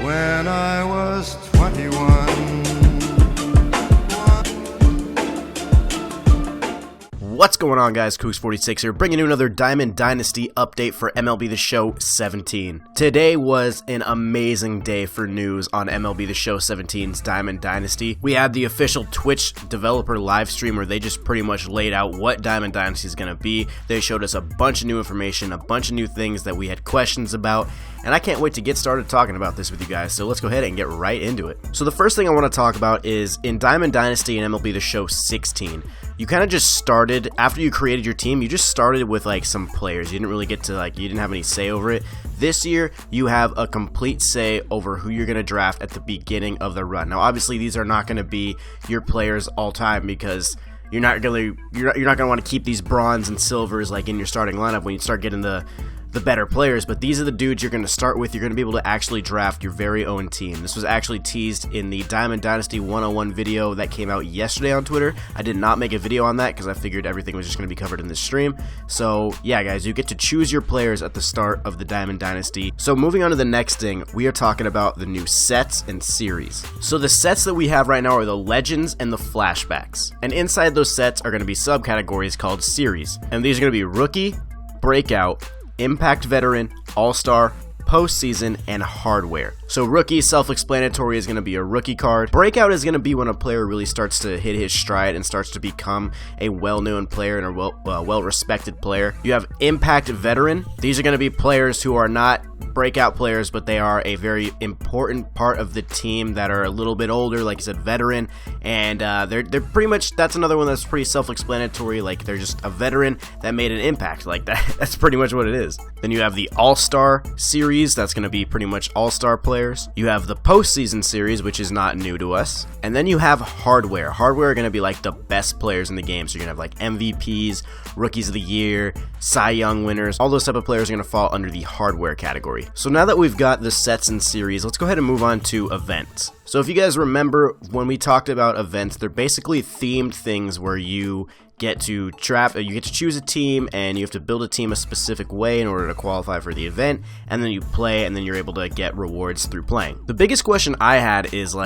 when I was 21. What's going on, guys? Koogs46 here, bringing you another Diamond Dynasty update for MLB The Show 17. Today was an amazing day for news on MLB The Show 17's Diamond Dynasty. We had the official Twitch developer live stream where they just pretty much laid out what Diamond Dynasty is going to be. They showed us a bunch of new information, a bunch of new things that we had questions about, and I can't wait to get started talking about this with you guys, so let's go ahead and get right into it. So the first thing I want to talk about is in Diamond Dynasty and MLB The Show 16, you kind of just started, after you created your team, you just started with like some players. You didn't really get to you didn't have any say over it. This year, you have a complete say over who you're going to draft at the beginning of the run. Now, obviously, these are not going to be your players all time because you're not going to want to keep these bronze and silvers like in your starting lineup when you start getting the better players, but these are the dudes you're going to start with. You're going to be able to actually draft your very own team. This was actually teased in the Diamond Dynasty 101 video that came out yesterday on Twitter. I did not make a video on that because I figured everything was just going to be covered in this stream. So yeah, guys, you get to choose your players at the start of the Diamond Dynasty. So moving on to the next thing, we are talking about the new sets and series. So the sets that we have right now are the Legends and the Flashbacks. And inside those sets are going to be subcategories called series. And these are going to be Rookie, Breakout, Impact Veteran, All-Star, Postseason, and Hardware. So Rookie, self-explanatory, is going to be a rookie card. Breakout is going to be when a player really starts to hit his stride and starts to become a well-known player and a well-respected player. You have Impact Veteran. These are going to be players who are not breakout players, but they are a very important part of the team that are a little bit older, like I said, veteran, and they're pretty much, that's another one that's pretty self-explanatory, like they're just a veteran that made an impact, like that. That's pretty much what it is. Then you have the All-Star series, that's going to be pretty much all-star players. You have the Postseason series, which is not new to us, and then you have Hardware. Hardware are going to be like the best players in the game, so you're going to have like MVPs, Rookies of the Year, Cy Young winners, all those type of players are going to fall under the Hardware category. So now that we've got the sets and series, let's go ahead and move on to events. So if you guys remember when we talked about events, they're basically themed things where you get to draft, you get to choose a team and you have to build a team a specific way in order to qualify for the event, and then you play and then you're able to get rewards through playing. The biggest question I had is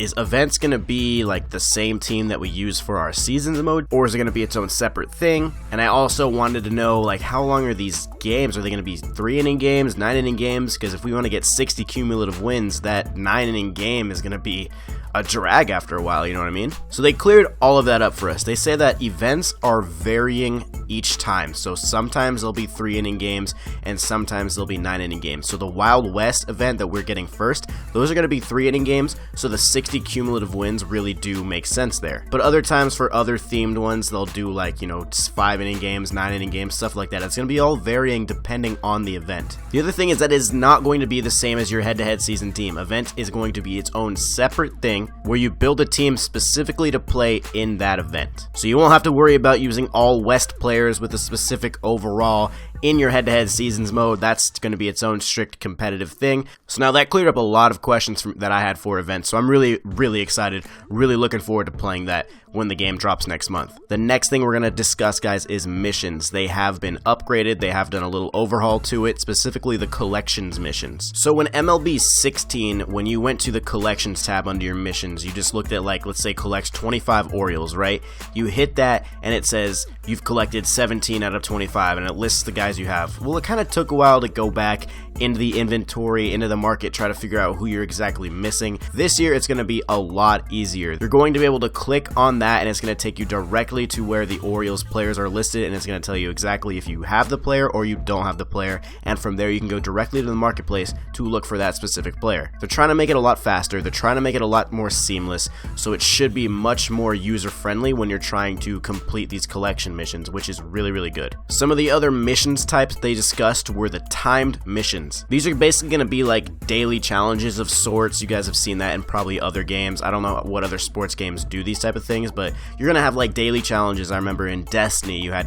is events going to be like the same team that we use for our seasons mode, or is it going to be its own separate thing? And I also wanted to know, like, how long are these games? Are they going to be 3-inning games, 9-inning games? Because if we want to get 60 cumulative wins, that 9-inning game is going to be a drag after a while, you know what I mean? So they cleared all of that up for us. They say that events are varying each time. So sometimes they'll be 3-inning games and sometimes they'll be 9-inning games. So the Wild West event that we're getting first, those are going to be 3-inning games. So the 60 cumulative wins really do make sense there. But other times for other themed ones, they'll do like, 5-inning games, 9-inning games, stuff like that. It's going to be all varying depending on the event. The other thing is that is not going to be the same as your head-to-head season team. Event is going to be its own separate thing where you build a team specifically to play in that event. So you won't have to worry about using all West players with a specific overall in your head-to-head seasons mode. That's going to be its own strict competitive thing. So now that cleared up a lot of questions that I had for events. So I'm really excited, really looking forward to playing that when the game drops next month. The next thing we're going to discuss, guys, is missions. They have been upgraded. They have done a little overhaul to it, specifically the collections missions. So when MLB 16, when you went to the collections tab under your missions, you just looked at, like, let's say collect 25 Orioles, right? You hit that and it says you've collected 17 out of 25 and it lists the guys you have. Well, it kind of took a while to go back into the inventory, into the market, try to figure out who you're exactly missing. This year, it's going to be a lot easier. You're going to be able to click on that and it's going to take you directly to where the Orioles players are listed, and it's going to tell you exactly if you have the player or you don't have the player, and from there you can go directly to the marketplace to look for that specific player. They're trying to make it a lot faster. They're trying to make it a lot more seamless, so it should be much more user-friendly when you're trying to complete these collection missions, which is really good. Some of the other missions types they discussed were the timed missions. These are basically going to be like daily challenges of sorts. You guys have seen that in probably other games. I don't know what other sports games do these type of things, but you're going to have like daily challenges. I remember in Destiny, you had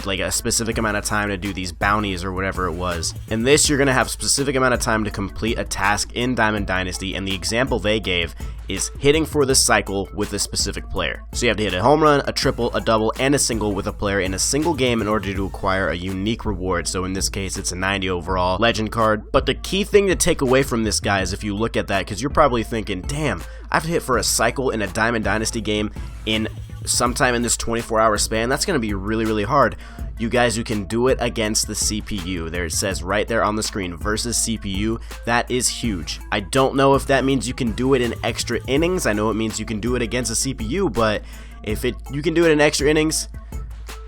like a specific amount of time to do these bounties or whatever it was. In this, you're going to have a specific amount of time to complete a task in Diamond Dynasty, and the example they gave is hitting for the cycle with a specific player. So you have to hit a home run, a triple, a double, and a single with a player in a single game in order to acquire a unique reward. So in this case, it's a 90 overall legend card. But the key thing to take away from this, guys, if you look at that, because you're probably thinking, damn, I have to hit for a cycle in a Diamond Dynasty game in sometime in this 24-hour span. That's going to be really, really hard. You guys, you can do it against the CPU. There it says right there on the screen, versus CPU. That is huge. I don't know if that means you can do it in extra innings. I know it means you can do it against a CPU, but if you can do it in extra innings,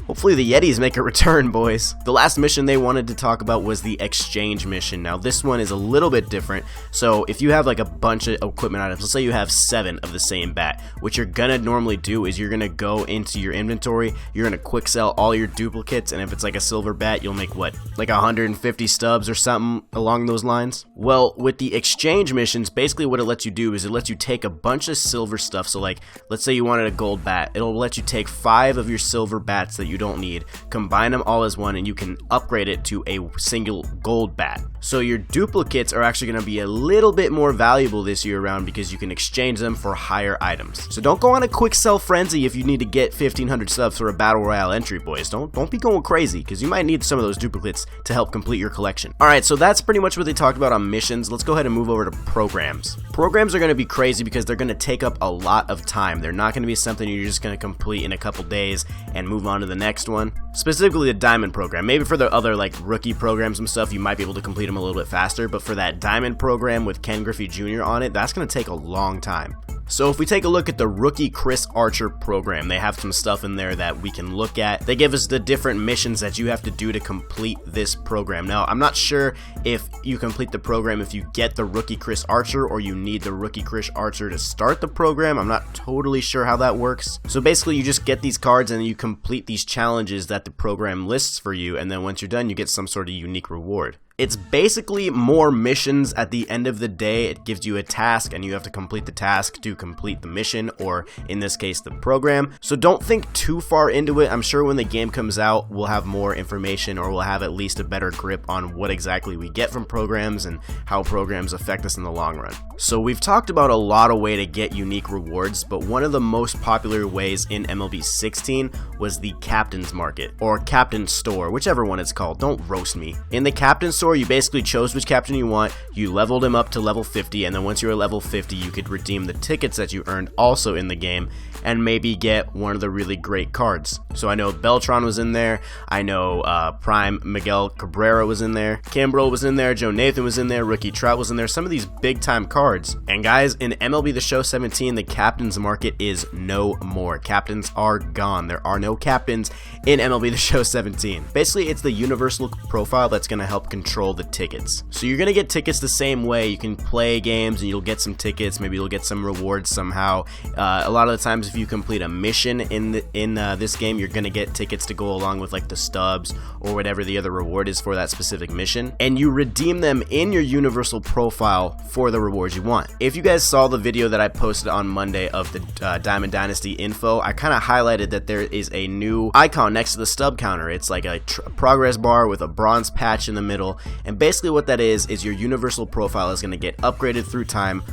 hopefully the Yetis make a return, boys. The last mission they wanted to talk about was the exchange mission. Now this one is a little bit different. So if you have like a bunch of equipment items, let's say you have 7 of the same bat, what you're gonna normally do is you're gonna go into your inventory, you're gonna quick sell all your duplicates, and if it's like a silver bat, you'll make what, like 150 stubs or something along those lines? Well, with the exchange missions, basically what it lets you do is it lets you take a bunch of silver stuff. So like, let's say you wanted a gold bat, it'll let you take 5 of your silver bats that you don't need, combine them all as one, and you can upgrade it to a single gold bat. So your duplicates are actually going to be a little bit more valuable this year around because you can exchange them for higher items. So don't go on a quick sell frenzy if you need to get 1,500 subs for a battle royale entry, boys. Don't be going crazy, because you might need some of those duplicates to help complete your collection. Alright, so that's pretty much what they talked about on missions. Let's go ahead and move over to programs. Programs are going to be crazy because they're going to take up a lot of time. They're not going to be something you're just going to complete in a couple days and move on to the next one. Specifically the Diamond program. Maybe for the other like rookie programs and stuff, you might be able to complete them a little bit faster, but for that Diamond program with Ken Griffey Jr. on it, that's going to take a long time. So if we take a look at the rookie Chris Archer program, they have some stuff in there that we can look at. They give us the different missions that you have to do to complete this program. Now, I'm not sure if you complete the program if you get the rookie Chris Archer or you need the rookie Chris Archer to start the program. I'm not totally sure how that works. So basically you just get these cards and you complete these challenges that the program lists for you, and then once you're done you get some sort of unique reward. It's basically more missions at the end of the day. It gives you a task and you have to complete the task to complete the mission, or in this case the program. So don't think too far into it. I'm sure when the game comes out we'll have more information, or we'll have at least a better grip on what exactly we get from programs and how programs affect us in the long run. So we've talked about a lot of ways to get unique rewards, but one of the most popular ways in MLB 16 was the Captain's Market, or Captain's Store, whichever one it's called. Don't roast me. In the Captain's Store, you basically chose which captain you want, you leveled him up to level 50, and then once you were level 50 you could redeem the tickets that you earned also in the game and maybe get one of the really great cards. So I know Beltran was in there, I know Prime Miguel Cabrera was in there, Kimbrel was in there, Joe Nathan was in there, Rookie Trout was in there, some of these big time cards. And guys, in MLB The Show 17, the Captain's Market is no more. Captains are gone. There are no captains in MLB The Show 17. Basically, it's the universal profile that's going to help control the tickets. So you're going to get tickets the same way. You can play games and you'll get some tickets, maybe you'll get some rewards somehow. A lot of the times if you complete a mission in this game, you're going to get tickets to go along with like the stubs or whatever the other reward is for that specific mission, and you redeem them in your universal profile for the rewards you want. If you guys saw the video that I posted on Monday of the Diamond Dynasty info, I kind of highlighted that there is a new icon next to the stub counter. It's like a progress bar with a bronze patch in the middle, and basically what that is your universal profile is going to get upgraded through time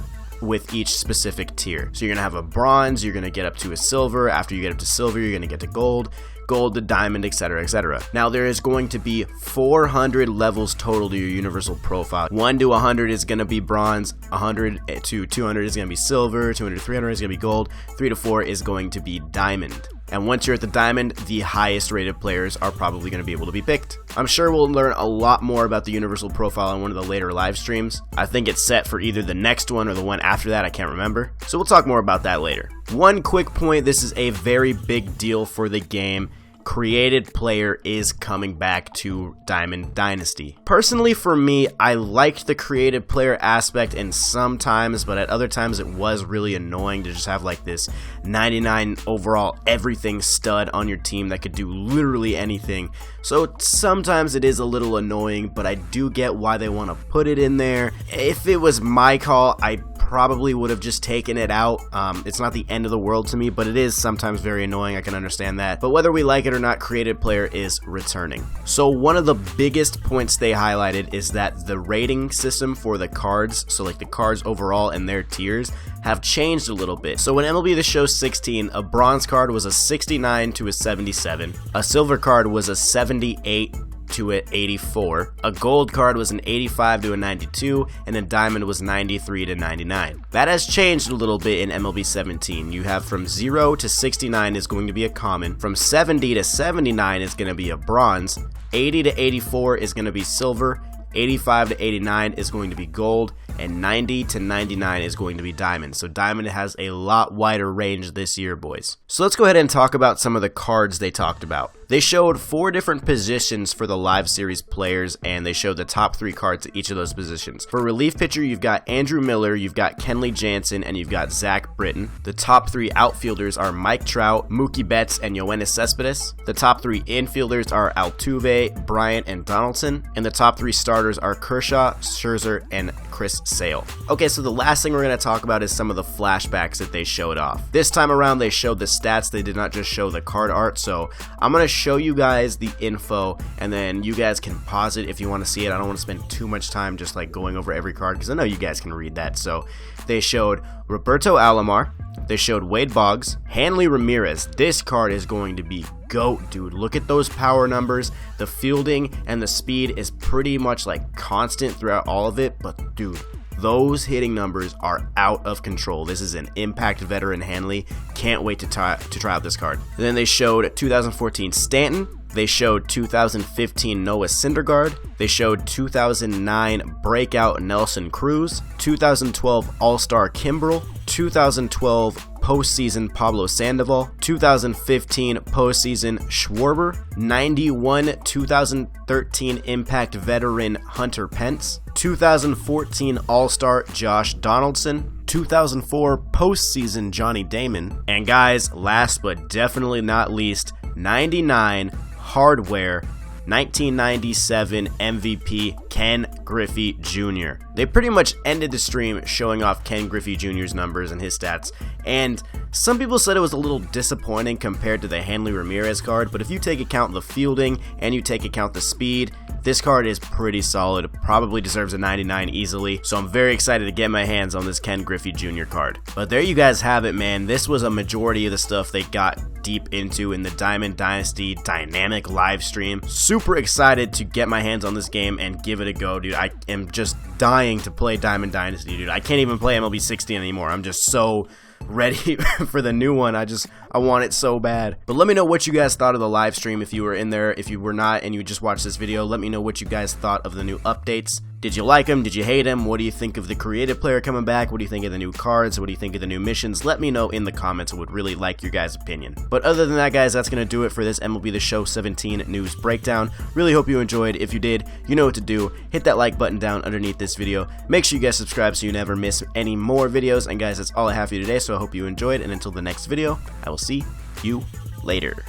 with each specific tier. So you're going to have a bronze, you're going to get up to a silver, after you get up to silver you're going to get to gold to diamond, etc, etc. Now there is going to be 400 levels total to your universal profile. 1 to 100 is going to be bronze, 100 to 200 is going to be silver, 200 to 300 is going to be gold, 3 to 4 is going to be diamond. And once you're at the diamond, the highest rated players are probably going to be able to be picked. I'm sure we'll learn a lot more about the universal profile in one of the later live streams. I think it's set for either the next one or the one after that, I can't remember. So we'll talk more about that later. One quick point, this is a very big deal for the game. Created player is coming back to Diamond Dynasty. Personally, for me, I liked the created player aspect in some times, but at other times it was really annoying to just have like this 99 overall everything stud on your team that could do literally anything. So sometimes it is a little annoying, but I do get why they want to put it in there. If it was my call, I probably would have just taken it out. It's not the end of the world to me, but it is sometimes very annoying. I can understand that. But whether we like it or not, created player is returning. So one of the biggest points they highlighted is that the rating system for the cards, so like the cards overall and their tiers, have changed a little bit. So in MLB The Show 16, a bronze card was a 69 to a 77, a silver card was a 78 to an 84, a gold card was an 85 to a 92, and a diamond was 93 to 99. That has changed a little bit in MLB 17. You have from 0 to 69 is going to be a common, from 70 to 79 is going to be a bronze, 80 to 84 is going to be silver, 85 to 89 is going to be gold, and 90 to 99 is going to be diamond. So diamond has a lot wider range this year, boys. So let's go ahead and talk about some of the cards they talked about. They showed 4 different positions for the live series players, and they showed the top 3 cards at each of those positions. For relief pitcher, you've got Andrew Miller, you've got Kenley Jansen, and you've got Zach Britton. The top 3 outfielders are Mike Trout, Mookie Betts, and Yoenis Cespedes. The top 3 infielders are Altuve, Bryant, and Donaldson. And the top 3 starters are Kershaw, Scherzer, and Chris Sale. Okay, so the last thing we're going to talk about is some of the flashbacks that they showed off. This time around, they showed the stats. They did not just show the card art, so I'm going to show you guys the info, and then you guys can pause it if you want to see it. I don't want to spend too much time just like going over every card, because I know you guys can read that. So they showed Roberto Alomar, they showed Wade Boggs, Hanley Ramirez. This card is going to be GOAT, dude. Look at those power numbers. The fielding and the speed is pretty much like constant throughout all of it, but dude, those hitting numbers are out of control. This is an impact veteran Hanley. Can't wait to try out this card. And then they showed 2014 Stanton. They showed 2015 Noah Syndergaard. They showed 2009 breakout Nelson Cruz, 2012 All-Star Kimbrel, 2012 postseason Pablo Sandoval, 2015 postseason Schwarber, 91 2013 Impact veteran Hunter Pence, 2014 All-Star Josh Donaldson, 2004 postseason Johnny Damon, and guys, last but definitely not least, 99 hardware 1997 MVP Ken Griffey Jr. They pretty much ended the stream showing off Ken Griffey Jr.'s numbers and his stats, and some people said it was a little disappointing compared to the Hanley Ramirez card, but if you take account the fielding and you take account the speed, this card is pretty solid. Probably deserves a 99 easily, so I'm very excited to get my hands on this Ken Griffey Jr. card. But there you guys have it, man. This was a majority of the stuff they got deep into in the Diamond Dynasty dynamic live stream. Super excited to get my hands on this game and give it a go, dude. I am just dying to play Diamond Dynasty, dude. I can't even play MLB 16 anymore. I'm just so ready for the new one. I want it so bad. But let me know what you guys thought of the live stream if you were in there. If you were not and you just watched this video, let me know what you guys thought of the new updates. Did you like them? Did you hate them? What do you think of the creative player coming back? What do you think of the new cards? What do you think of the new missions? Let me know in the comments. I would really like your guys' opinion. But other than that, guys, that's going to do it for this MLB The Show 17 news breakdown. Really hope you enjoyed. If you did, you know what to do. Hit that like button down underneath this video. Make sure you guys subscribe so you never miss any more videos. And guys, that's all I have for you today, so I hope you enjoyed. And until the next video, I will see you later.